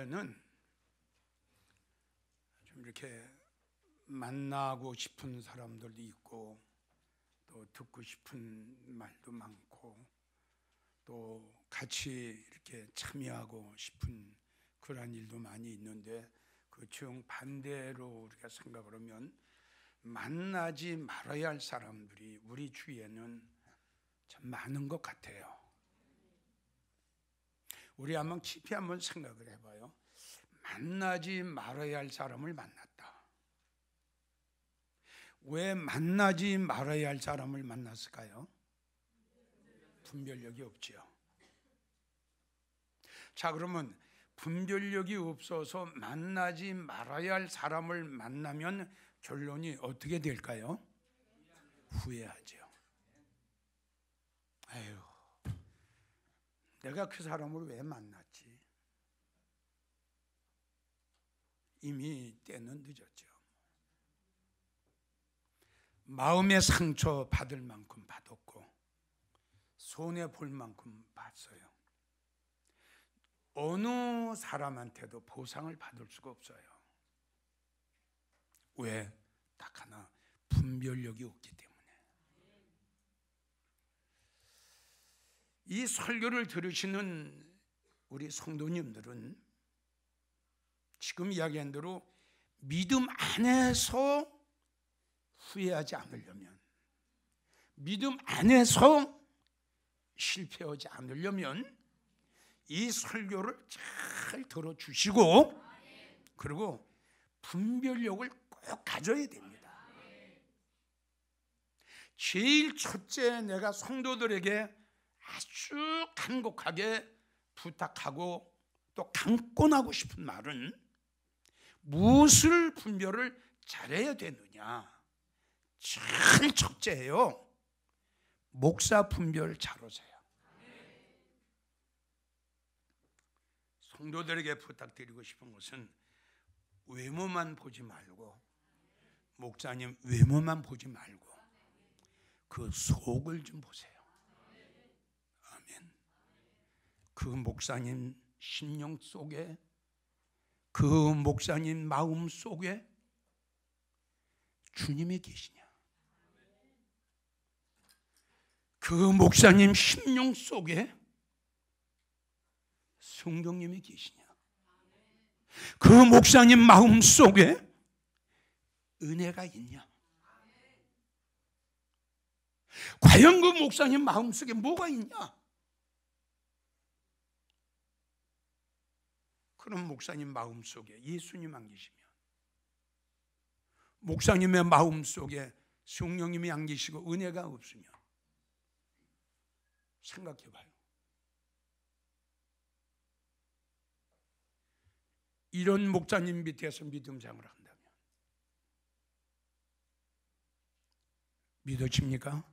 주위에는 좀 이렇게 만나고 싶은 사람들도 있고, 또 듣고 싶은 말도 많고, 또 같이 이렇게 참여하고 싶은 그런 일도 많이 있는데, 그 정반대로 우리가 생각을 하면 만나지 말아야 할 사람들이 우리 주위에는 참 많은 것 같아요. 우리 한번 깊이 한번 생각을 해봐요. 만나지 말아야 할 사람을 만났다. 왜 만나지 말아야 할 사람을 만났을까요? 분별력이 없지요. 자, 그러면 분별력이 없어서 만나지 말아야 할 사람을 만나면 결론이 어떻게 될까요? 후회하죠. 아유, 내가 그 사람을 왜 만났지? 이미 때는 늦었죠. 마음의 상처 받을 만큼 받았고, 손해 볼 만큼 봤어요. 어느 사람한테도 보상을 받을 수가 없어요. 왜? 딱 하나, 분별력이 없기 때문에. 이 설교를 들으시는 우리 성도님들은 지금 이야기한 대로 믿음 안에서 후회하지 않으려면, 믿음 안에서 실패하지 않으려면 이 설교를 잘 들어주시고, 그리고 분별력을 꼭 가져야 됩니다. 제일 첫째, 내가 성도들에게 아주 간곡하게 부탁하고 또 강권하고 싶은 말은 무엇을 분별을 잘해야 되느냐? 제일 첫째예요. 목사 분별 잘하세요. 성도들에게 부탁드리고 싶은 것은 외모만 보지 말고, 목사님 외모만 보지 말고 그 속을 좀 보세요. 아멘. 그 목사님 심령 속에, 그 목사님 마음 속에 주님이 계시냐? 그 목사님 심령 속에 성령님이 계시냐? 그 목사님 마음 속에 은혜가 있냐? 과연 그 목사님 마음 속에 뭐가 있냐? 그럼 목사님 마음 속에 예수님 안 계시면, 목사님의 마음 속에 성령님이 안 계시고 은혜가 없으면, 생각해 봐요. 이런 목사님 밑에서 믿음 생활을 한다면 믿어집니까?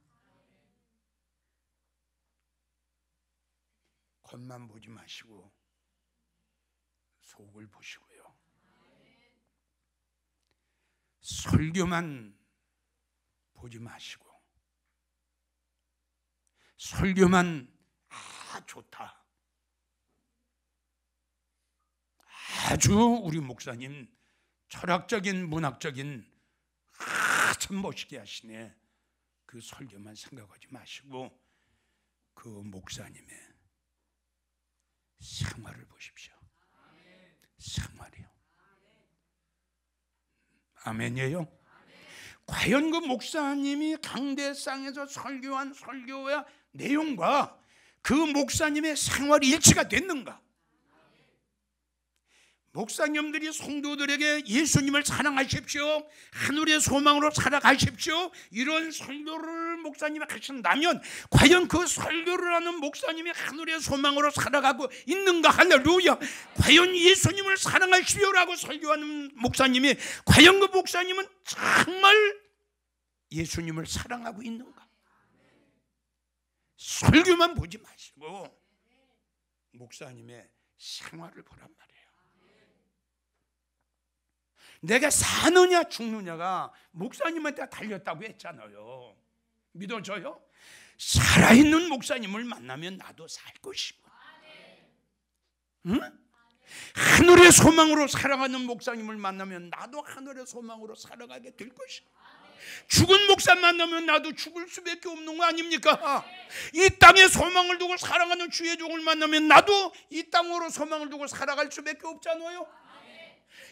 겉만 보지 마시고 속을 보시고요. 설교만 보지 마시고, 설교만 좋다, 아주 우리 목사님 철학적인 문학적인 참 멋있게 하시네, 그 설교만 생각하지 마시고 그 목사님의 생활을 보십시오. 생활이요. 아멘이에요. 과연 그 목사님이 강대상에서 설교한 설교의 내용과 그 목사님의 생활이 일치가 됐는가? 목사님들이 성도들에게 예수님을 사랑하십시오, 하늘의 소망으로 살아가십시오, 이런 설교를 목사님이 하신다면 과연 그 설교를 하는 목사님이 하늘의 소망으로 살아가고 있는가? 할렐루야. 과연 예수님을 사랑하십시오라고 설교하는 목사님이, 과연 그 목사님은 정말 예수님을 사랑하고 있는가? 설교만 보지 마시고 목사님의 생활을 보란 말이에요. 내가 사느냐 죽느냐가 목사님한테 달렸다고 했잖아요. 믿어져요? 살아있는 목사님을 만나면 나도 살 것이고, 응? 하늘의 소망으로 살아가는 목사님을 만나면 나도 하늘의 소망으로 살아가게 될 것이야. 죽은 목사 만나면 나도 죽을 수밖에 없는 거 아닙니까? 이 땅에 소망을 두고 살아가는 주의 종을 만나면 나도 이 땅으로 소망을 두고 살아갈 수밖에 없잖아요.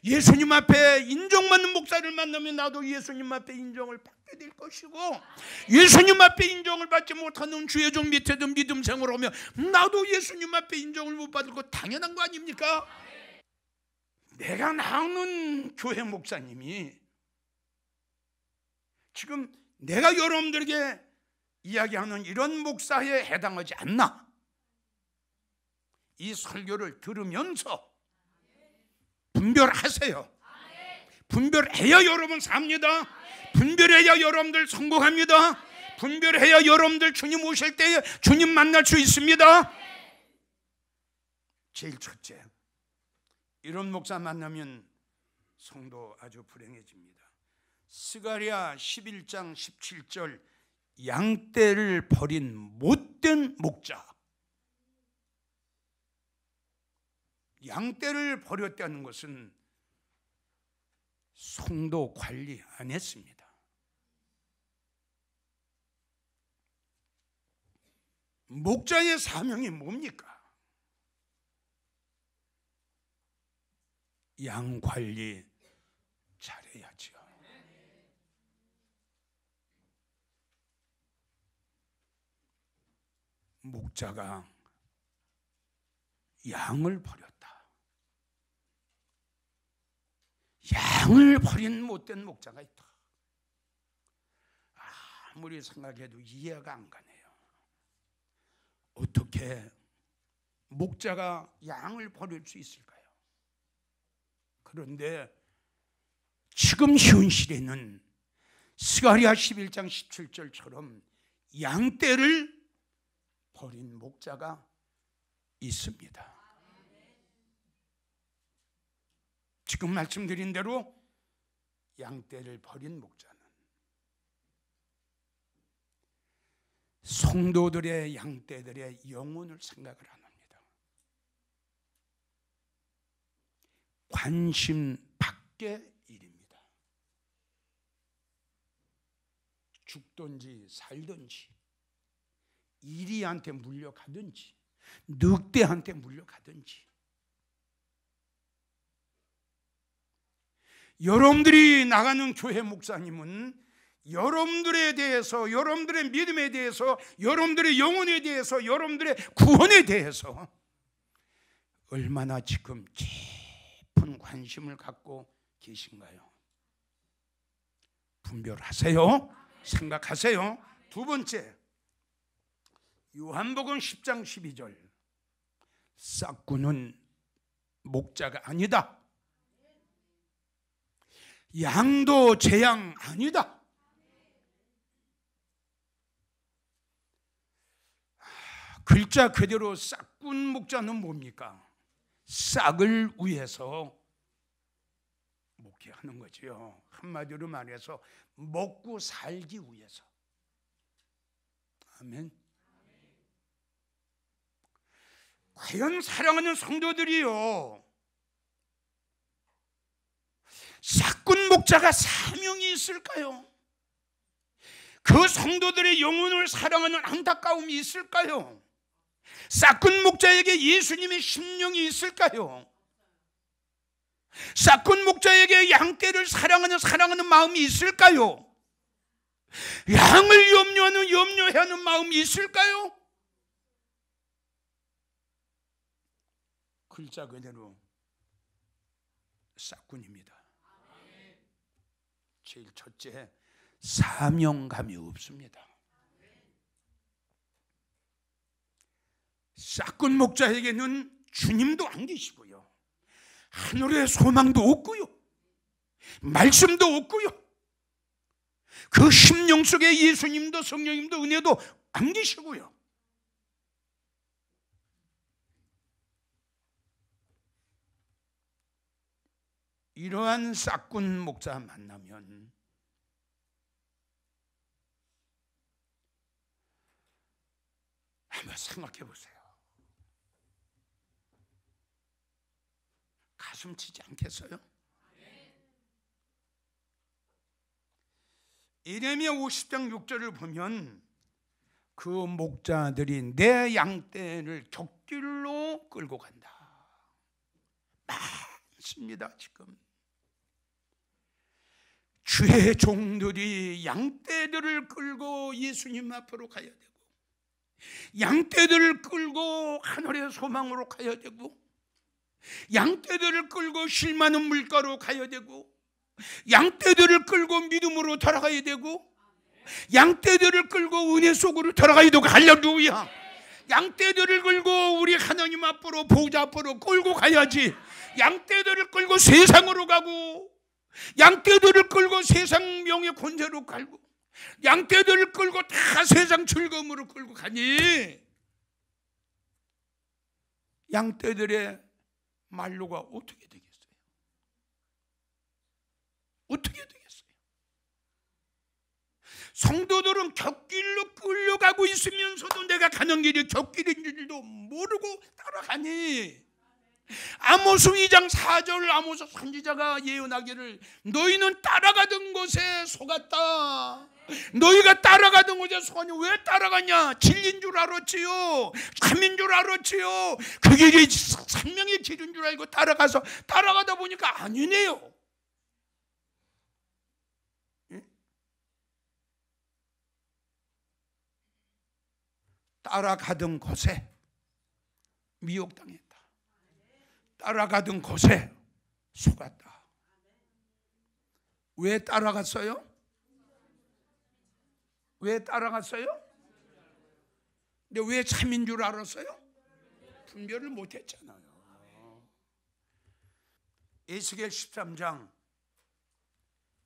예수님 앞에 인정받는 목사를 만나면 나도 예수님 앞에 인정을 받게 될 것이고, 예수님 앞에 인정을 받지 못하는 주의 종 밑에도 믿음 생활을 하면 나도 예수님 앞에 인정을 못 받을 거 당연한 거 아닙니까? 내가 나오는 교회 목사님이 지금 내가 여러분들에게 이야기하는 이런 목사에 해당하지 않나? 이 설교를 들으면서 분별하세요. 분별해야 여러분 삽니다. 분별해야 여러분들 성공합니다. 분별해야 여러분들 주님 오실 때에 주님 만날 수 있습니다. 제일 첫째, 이런 목사 만나면 성도 아주 불행해집니다. 스가랴 11장 17절, 양떼를 버린 못된 목자. 양떼를 버렸다는 것은 성도 관리 안 했습니다. 목자의 사명이 뭡니까? 양 관리 잘해야죠. 목자가 양을 버렸다. 양을 버린 못된 목자가 있다. 아무리 생각해도 이해가 안 가네요. 어떻게 목자가 양을 버릴 수 있을까요? 그런데 지금 현실에는 스가랴 11장 17절처럼 양떼를 버린 목자가 있습니다. 지금 말씀드린 대로 양떼를 버린 목자는 성도들의 양떼들의 영혼을 생각을 안 합니다. 관심 밖의 일입니다. 죽든지 살든지, 이리한테 물려가든지 늑대한테 물려가든지, 여러분들이 나가는 교회 목사님은 여러분들에 대해서, 여러분들의 믿음에 대해서, 여러분들의 영혼에 대해서, 여러분들의 구원에 대해서 얼마나 지금 깊은 관심을 갖고 계신가요? 분별하세요. 생각하세요. 두 번째, 요한복음 10장 12절, 싹구는 목자가 아니다. 양도 제 양 아니다. 글자 그대로 싹군 목자는 뭡니까? 싹을 위해서 목회하는 거죠. 한마디로 말해서 먹고 살기 위해서. 아멘. 과연 사랑하는 성도들이요, 싹군 목자가 사명이 있을까요? 그 성도들의 영혼을 사랑하는 안타까움이 있을까요? 싹군 목자에게 예수님의 심령이 있을까요? 싹군 목자에게 양떼를 사랑하는 마음이 있을까요? 양을 염려해야 하는 마음이 있을까요? 글자 그대로 싹군입니다. 제일 첫째, 사명감이 없습니다. 싹군 목자에게는 주님도 안 계시고요, 하늘의 소망도 없고요, 말씀도 없고요, 그 심령 속에 예수님도 성령님도 은혜도 안 계시고요. 이러한 싹군 목자 만나면 한번 생각해 보세요. 가슴 치지 않겠어요? 예레미야 50장 6절을 보면 그 목자들이 내 양떼를 곁길로 끌고 간다. 많습니다. 지금 주의 종들이 양떼들을 끌고 예수님 앞으로 가야 되고, 양떼들을 끌고 하늘의 소망으로 가야 되고, 양떼들을 끌고 쉴 많은 물가로 가야 되고, 양떼들을 끌고 믿음으로 돌아가야 되고, 양떼들을 끌고 은혜 속으로 돌아가야 되고. 할렐루야. 양떼들을 끌고 우리 하나님 앞으로, 보좌 앞으로 끌고 가야지. 양떼들을 끌고 세상으로 가고, 양떼들을 끌고 세상 명예 권세로 가고, 양떼들을 끌고 다 세상 즐거움으로 끌고 가니 양떼들의 말로가 어떻게 되겠어요? 어떻게 되겠어요? 성도들은 곁길로 끌려가고 있으면서도 내가 가는 길이 곁길인 줄도 모르고 따라가니, 아모스 2장 4절 아모스 선지자가 예언하기를 너희는 따라가던 곳에 속았다. 너희가 따라가던 곳에 속았냐? 왜 따라가냐? 진리인 줄 알았지요. 참인 줄 알았지요. 그 길이 생명의 길인 줄 알고 따라가다 보니까 아니네요. 따라가던 곳에 미혹당했다. 따라가던 곳에 속았다. 왜 따라갔어요? 왜 따라갔어요? 근데 왜 참인 줄 알았어요? 분별을 못했잖아요. 에스겔 13장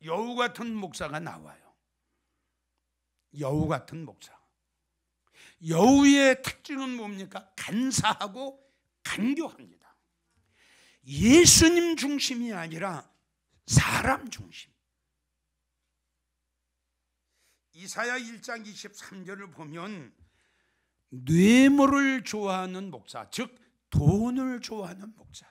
여우 같은 목사가 나와요. 여우 같은 목사. 여우의 특징은 뭡니까? 간사하고 간교합니다. 예수님 중심이 아니라 사람 중심. 이사야 1장 23절을 보면 뇌물을 좋아하는 목사, 즉 돈을 좋아하는 목사.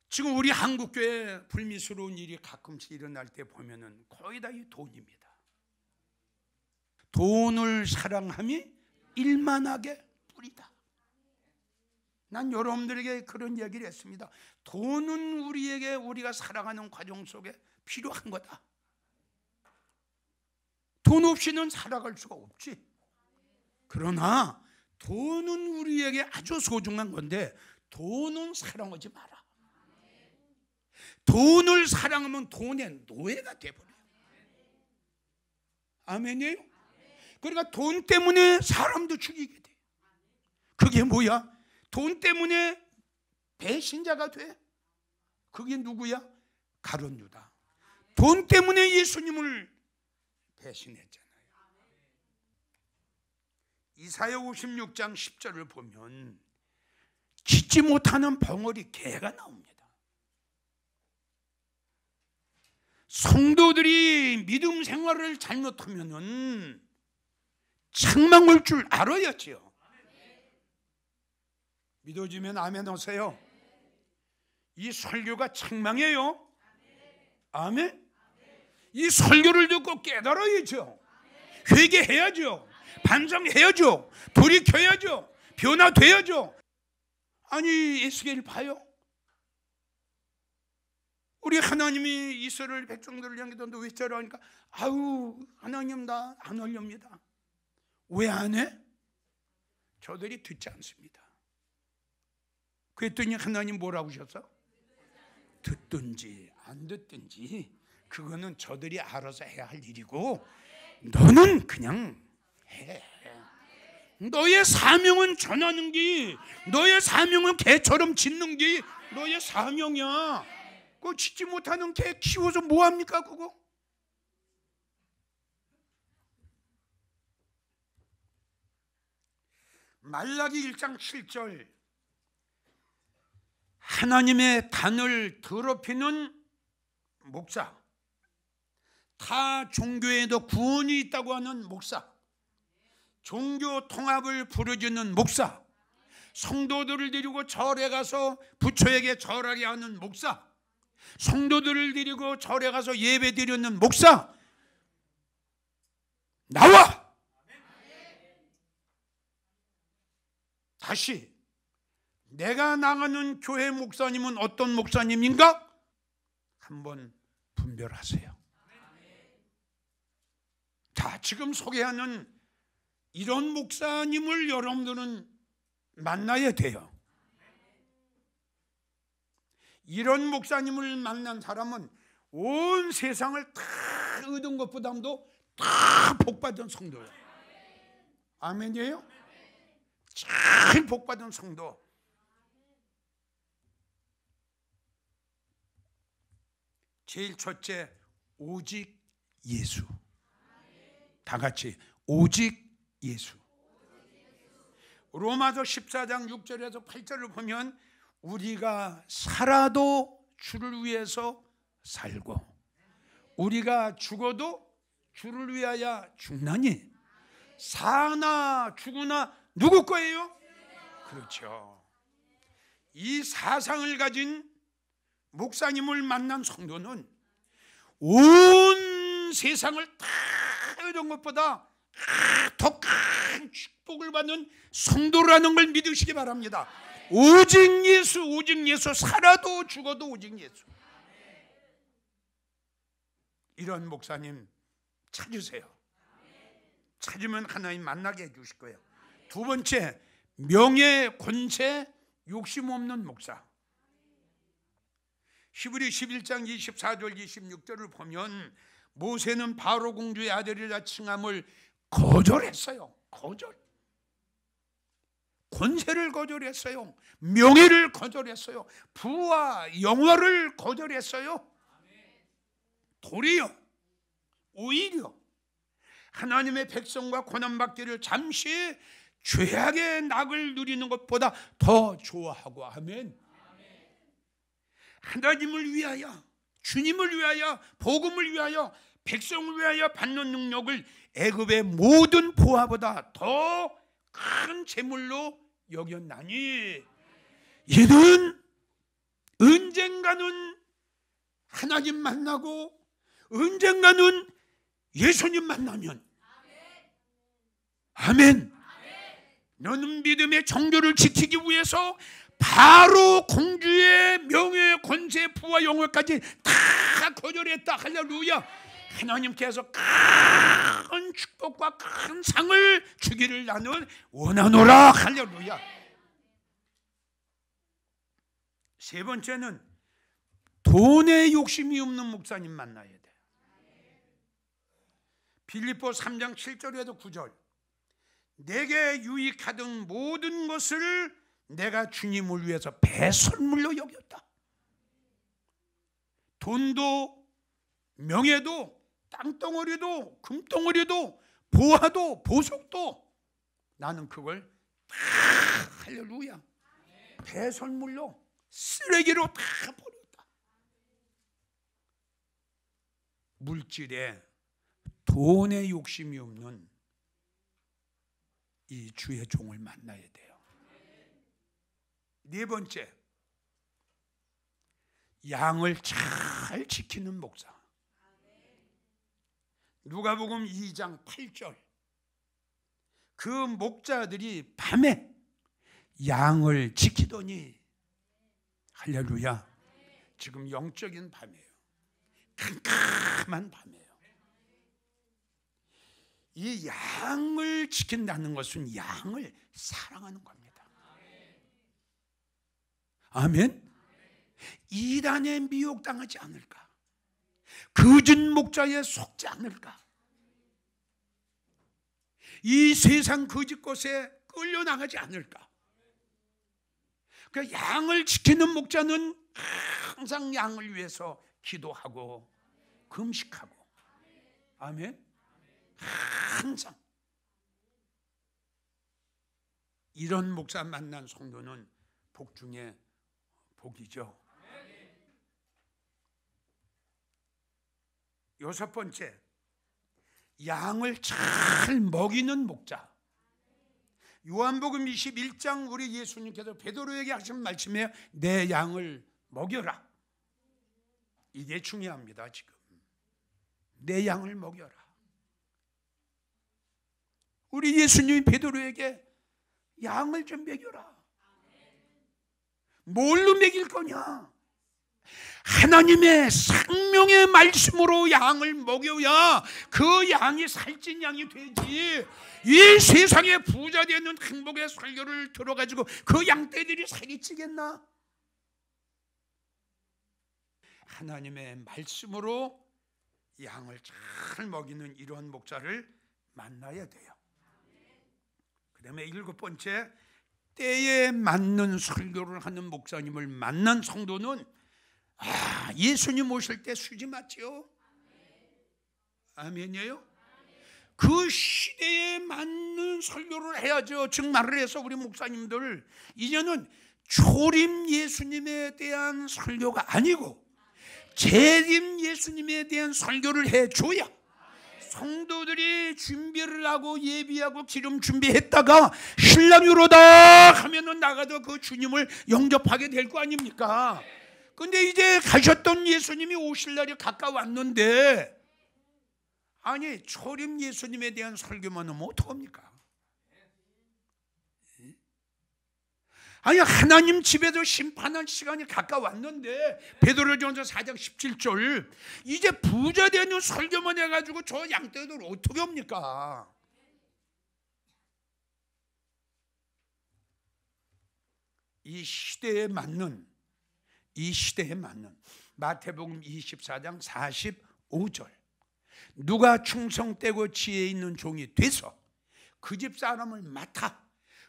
지금 우리 한국교회 불미스러운 일이 가끔씩 일어날 때 보면은 거의 다 이 돈입니다. 돈을 사랑함이 일만하게 뿌리다. 난 여러분들에게 그런 얘기를 했습니다. 돈은 우리에게 우리가 살아가는 과정 속에 필요한 거다. 돈 없이는 살아갈 수가 없지. 그러나 돈은 우리에게 아주 소중한 건데 돈은 사랑하지 마라. 돈을 사랑하면 돈의 노예가 돼버려요. 아멘이에요? 그러니까 돈 때문에 사람도 죽이게 돼. 그게 뭐야? 돈 때문에 배신자가 돼. 그게 누구야? 가룟 유다. 돈 때문에 예수님을 배신했잖아요. 이사야 56장 10절을 보면 짖지 못하는 벙어리 개가 나옵니다. 성도들이 믿음 생활을 잘못하면은 책망할 줄 알아야지요. 믿어지면 아멘 하세요. 이 설교가 책망이에요. 아멘. 이 설교를 듣고 깨달아야죠. 회개해야죠. 반성해야죠. 돌이켜야죠. 변화돼야죠. 아니 에스겔 봐요. 우리 하나님이 이스라엘 백성들을 향해서 너 왜 저러니까 아우 하나님 나 안 하렵니다. 왜 안 해? 저들이 듣지 않습니다. 그랬더니 하나님 뭐라고 하셨어? 듣든지 안 듣든지 그거는 저들이 알아서 해야 할 일이고 너는 그냥 해. 너의 사명은 전하는 게, 너의 사명은 개처럼 짖는 게 너의 사명이야. 그거 짖지 못하는 개 키워서 뭐합니까 그거? 말라기 1장 7절 하나님의 단을 더럽히는 목사, 타 종교에도 구원이 있다고 하는 목사, 종교 통합을 부르짖는 목사, 성도들을 데리고 절에 가서 부처에게 절하게 하는 목사, 성도들을 데리고 절에 가서 예배 드리는 목사, 나와! 다시 내가 나가는 교회 목사님은 어떤 목사님인가? 한번 분별하세요. 자, 지금 소개하는 이런 목사님을 여러분들은 만나야 돼요. 이런 목사님을 만난 사람은 온 세상을 다 얻은 것보다도 다 복받은 성도예요. 아멘이에요? 잘 복받은 성도. 제일 첫째, 오직 예수. 다 같이 오직 예수. 로마서 14장 6절에서 8절을 보면 우리가 살아도 주를 위해서 살고 우리가 죽어도 주를 위하여 죽나니 사나 죽으나 누구 거예요? 그렇죠. 이 사상을 가진 목사님을 만난 성도는 온 세상을 다 얻은 것보다 더 큰 축복을 받는 성도라는 걸 믿으시기 바랍니다. 오직 예수, 오직 예수. 살아도 죽어도 오직 예수. 이런 목사님 찾으세요. 찾으면 하나님 만나게 해주실 거예요. 두 번째, 명예, 권세, 욕심 없는 목사. 히브리 11장 24절 26절을 보면 모세는 바로 공주의 아들이라 칭함을 거절했어요. 거절. 권세를 거절했어요. 명예를 거절했어요. 부와 영화를 거절했어요. 도리어 오히려 하나님의 백성과 고난받기를 잠시 죄악의 낙을 누리는 것보다 더 좋아하고. 아멘. 하나님을 위하여, 주님을 위하여, 복음을 위하여, 백성을 위하여 받는 능력을 애굽의 모든 보화보다 더 큰 재물로 여겼나니 이는 언젠가는 하나님 만나고 언젠가는 예수님 만나면 아멘. 너는 믿음의 정조를 지키기 위해서 바로 공주의 명예, 권세, 부와 영화까지 다 거절했다. 할렐루야. 하나님께서 큰 축복과 큰 상을 주기를 나는 원하노라. 할렐루야. 세 번째는 돈에 욕심이 없는 목사님 만나야 돼. 빌립보 3장 7절에도 9절. 내게 유익하던 모든 것을 내가 주님을 위해서 배설물로 여겼다. 돈도 명예도 땅덩어리도 금덩어리도 보화도 보석도 나는 그걸 다 할렐루야 배설물로 쓰레기로 다 버렸다. 물질에 돈에 욕심이 없는 이 주의 종을 만나야 돼요. 네 번째, 양을 잘 지키는 목사. 누가복음 2장 8절. 그 목자들이 밤에 양을 지키더니 할렐루야. 지금 영적인 밤이에요. 캄캄한 밤이에요. 이 양을 지킨다는 것은 양을 사랑하는 겁니다. 아멘. 이단에 미혹당하지 않을까? 거짓 목자에 속지 않을까? 이 세상 거짓 곳에 끌려나가지 않을까? 그 양을 지키는 목자는 항상 양을 위해서 기도하고 금식하고. 아멘. 항상 이런 목사 만난 성도는 복 중에 복이죠. 여섯 번째, 양을 잘 먹이는 목자. 요한복음 21장 우리 예수님께서 베드로에게 하신 말씀이에요. 내 양을 먹여라. 이게 중요합니다. 지금 내 양을 먹여라. 우리 예수님이 베드로에게 양을 좀 먹여라. 뭘로 먹일 거냐? 하나님의 생명의 말씀으로 양을 먹여야 그 양이 살찐 양이 되지. 이 세상에 부자 되는 행복의 설교를 들어가지고 그 양떼들이 살이 찌겠나? 하나님의 말씀으로 양을 잘 먹이는 이러한 목자를 만나야 돼요. 그 다음에 7번째, 때에 맞는 설교를 하는 목사님을 만난 성도는 예수님 오실 때 수지 맞지요? 아멘이에요? 그 시대에 맞는 설교를 해야죠. 즉 말을 해서 우리 목사님들 이제는 초림 예수님에 대한 설교가 아니고 재림 예수님에 대한 설교를 해줘야 성도들이 준비를 하고 예비하고 기름 준비했다가 신랑이 오로다 하면은 나가서 그 주님을 영접하게 될 거 아닙니까? 근데 이제 가셨던 예수님이 오실 날이 가까웠는데 아니 초림 예수님에 대한 설교만 하면 어떡합니까? 아니 하나님 집에도 심판할 시간이 가까웠는데 베드로전서 4장 17절 이제 부자 되는 설교만 해가지고 저 양떼들 어떻게 합니까? 이 시대에 맞는 마태복음 24장 45절 누가 충성되고 지혜 있는 종이 돼서 그 집 사람을 맡아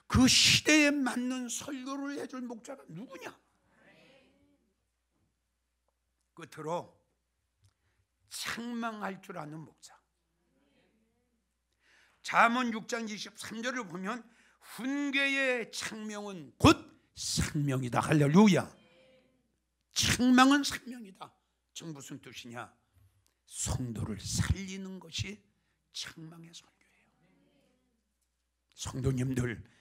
그 시대에 맞는 설교를 해줄 목자가 누구냐? 끝으로 책망할 줄 아는 목자. 잠언 6장 23절을 보면 훈계의 책명은 곧 생명이다. 할렐루야. 책망은 생명이다. 즉 무슨 뜻이냐? 성도를 살리는 것이 책망의 설교예요. 성도님들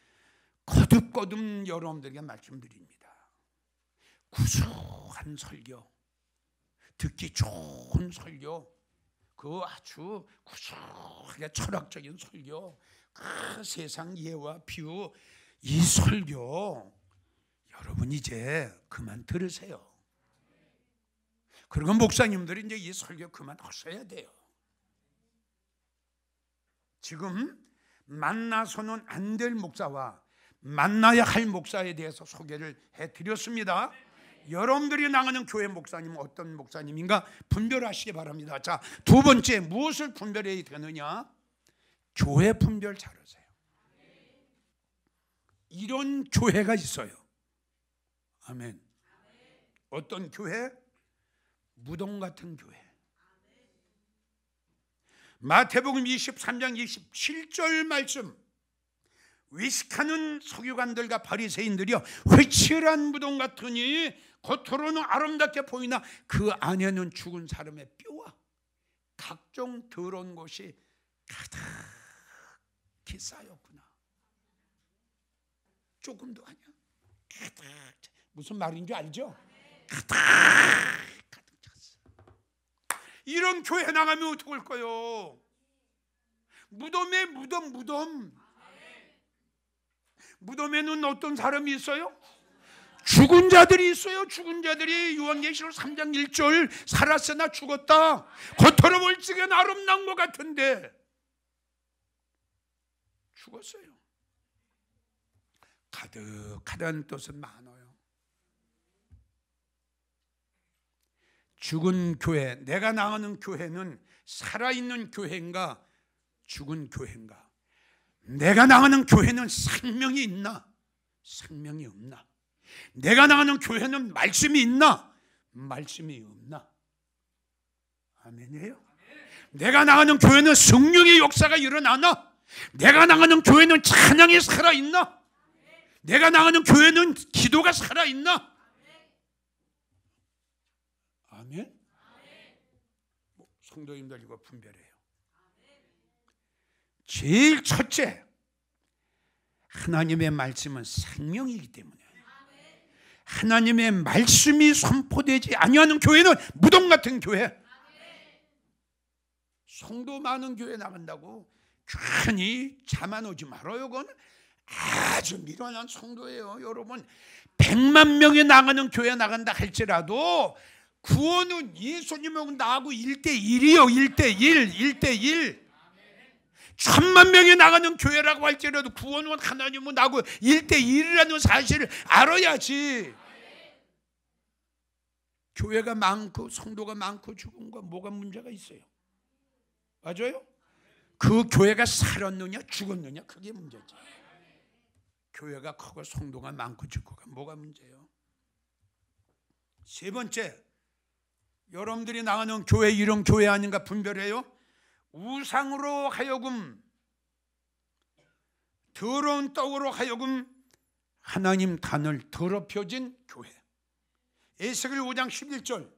거듭거듭 여러분들에게 말씀드립니다. 구수한 설교, 듣기 좋은 설교, 그 아주 구수하게 철학적인 설교, 그 세상 예와 비유, 이 설교 여러분 이제 그만 들으세요. 그리고 목사님들이 이제 이 설교 그만 하셔야 돼요. 지금 만나서는 안 될 목사와 만나야 할 목사에 대해서 소개를 해드렸습니다. 여러분들이 나가는 교회 목사님은 어떤 목사님인가 분별하시기 바랍니다. 자, 두 번째 무엇을 분별해야 되느냐? 교회 분별 잘하세요. 이런 교회가 있어요. 아멘. 어떤 교회? 무덤 같은 교회. 마태복음 23장 27절 말씀. 위식하는 서기관들과 바리새인들이여 회칠한 무덤 같으니 겉으로는 아름답게 보이나 그 안에는 죽은 사람의 뼈와 각종 더러운 것이 가득히 쌓였구나. 조금도 아니야. 가득. 무슨 말인지 알죠? 가득 찼어. 이런 교회 나가면 어떡할 거요? 무덤에 무덤에는 어떤 사람이 있어요? 죽은 자들이 있어요. 죽은 자들이 요한계시록 3장 1절 살았으나 죽었다. 겉으로 볼 적엔 아름다운 것 같은데 죽었어요. 가득하다는 뜻은 많아요. 죽은 교회, 내가 나가는 교회는 살아있는 교회인가 죽은 교회인가? 내가 나가는 교회는 생명이 있나? 생명이 없나? 내가 나가는 교회는 말씀이 있나? 말씀이 없나? 아멘이에요? 내가 나가는 교회는 성령의 역사가 일어나나? 내가 나가는 교회는 찬양이 살아있나? 내가 나가는 교회는 기도가 살아있나? 아멘? 성도님들 이거 분별해요. 제일 첫째, 하나님의 말씀은 생명이기 때문에 하나님의 말씀이 선포되지 아니하는 교회는 무덤 같은 교회. 성도 많은 교회 나간다고 괜히 잠안 오지 말아요. 그건 아주 미련한 성도예요. 여러분 100만 명이 나가는 교회 나간다 할지라도 구원은 예수님하고 나하고 1:1이요. 1:1. 1000만 명이 나가는 교회라고 할지라도 구원은 하나님은 나하고 1:1이라는 사실을 알아야지. 교회가 많고 성도가 많고 죽은 거 뭐가 문제가 있어요? 맞아요? 그 교회가 살았느냐 죽었느냐 그게 문제지. 교회가 크고 성도가 많고 죽고가 뭐가 문제예요? 세 번째, 여러분들이 나가는 교회 이런 교회 아닌가 분별해요? 우상으로 하여금, 더러운 떡으로 하여금 하나님 단을 더럽혀진 교회. 에스겔 5장 11절,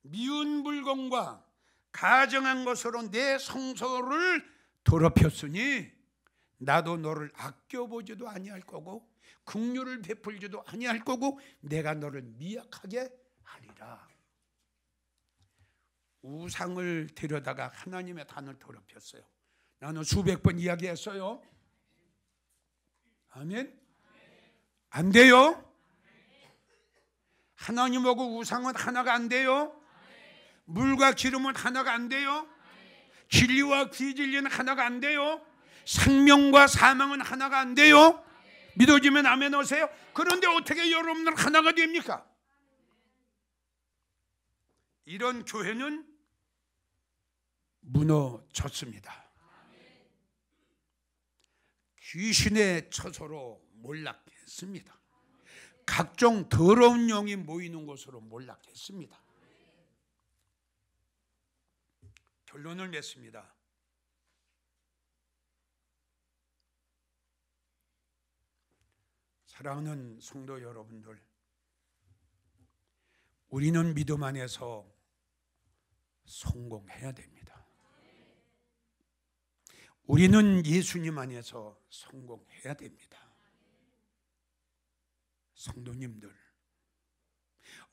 미운 물건과 가정한 것으로 내 성소를 더럽혔으니 나도 너를 아껴보지도 아니할 거고 긍휼을 베풀지도 아니할 거고 내가 너를 미약하게 하리라. 우상을 데려다가 하나님의 단을 더럽혔어요. 나는 수백 번 이야기했어요. 아멘? 안 돼요? 하나님하고 우상은 하나가 안 돼요? 물과 기름은 하나가 안 돼요? 진리와 비진리는 하나가 안 돼요? 생명과 사망은 하나가 안 돼요? 믿어지면 아멘 하세요. 그런데 어떻게 여러분들 하나가 됩니까? 이런 교회는 무너졌습니다. 귀신의 처소로 몰락했습니다. 각종 더러운 영이 모이는 곳으로 몰락했습니다. 결론을 맺습니다. 사랑하는 성도 여러분들, 우리는 믿음 안에서 성공해야 됩니다. 우리는 예수님 안에서 성공해야 됩니다. 성도님들,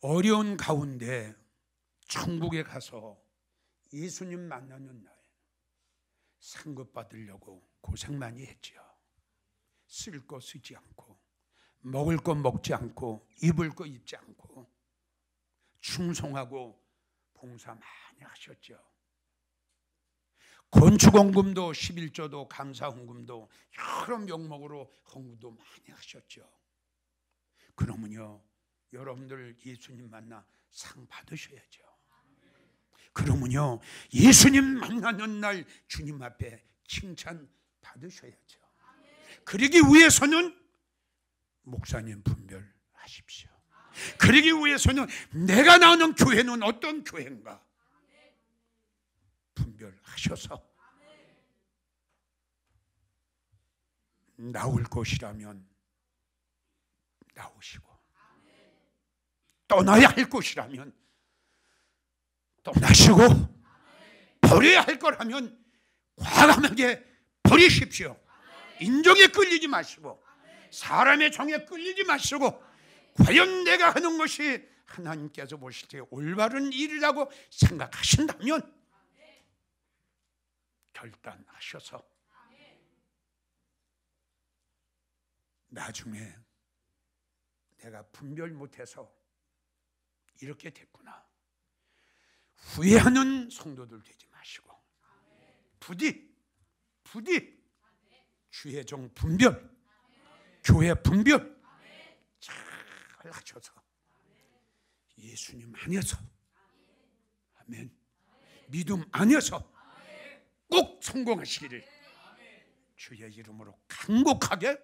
어려운 가운데 천국에 가서 예수님 만나는 날 상급 받으려고 고생 많이 했죠. 쓸 거 쓰지 않고 먹을 거 먹지 않고 입을 거 입지 않고 충성하고 봉사 많이 하셨죠. 건축헌금도 11조도 감사헌금도 여러 명목으로 헌금도 많이 하셨죠. 그러면요, 여러분들 예수님 만나 상 받으셔야죠. 그러면요, 예수님 만나는 날 주님 앞에 칭찬 받으셔야죠. 그러기 위해서는 목사님 분별하십시오. 그러기 위해서는 내가 나오는 교회는 어떤 교회인가 분별하셔서 나올 곳이라면 나오시고 떠나야 할 곳이라면 떠나시고 버려야 할 거라면 과감하게 버리십시오. 인정에 끌리지 마시고 사람의 정에 끌리지 마시고 과연 내가 하는 것이 하나님께서 보실 때 올바른 일이라고 생각하신다면 결단하셔서 나중에 내가 분별 못해서 이렇게 됐구나 후회하는 성도들 되지 마시고 부디 주의 종 분별, 교회 분별 잘 하셔서 예수님 안에서 아멘, 믿음 안에서 꼭 성공하시기를 주의 이름으로 간곡하게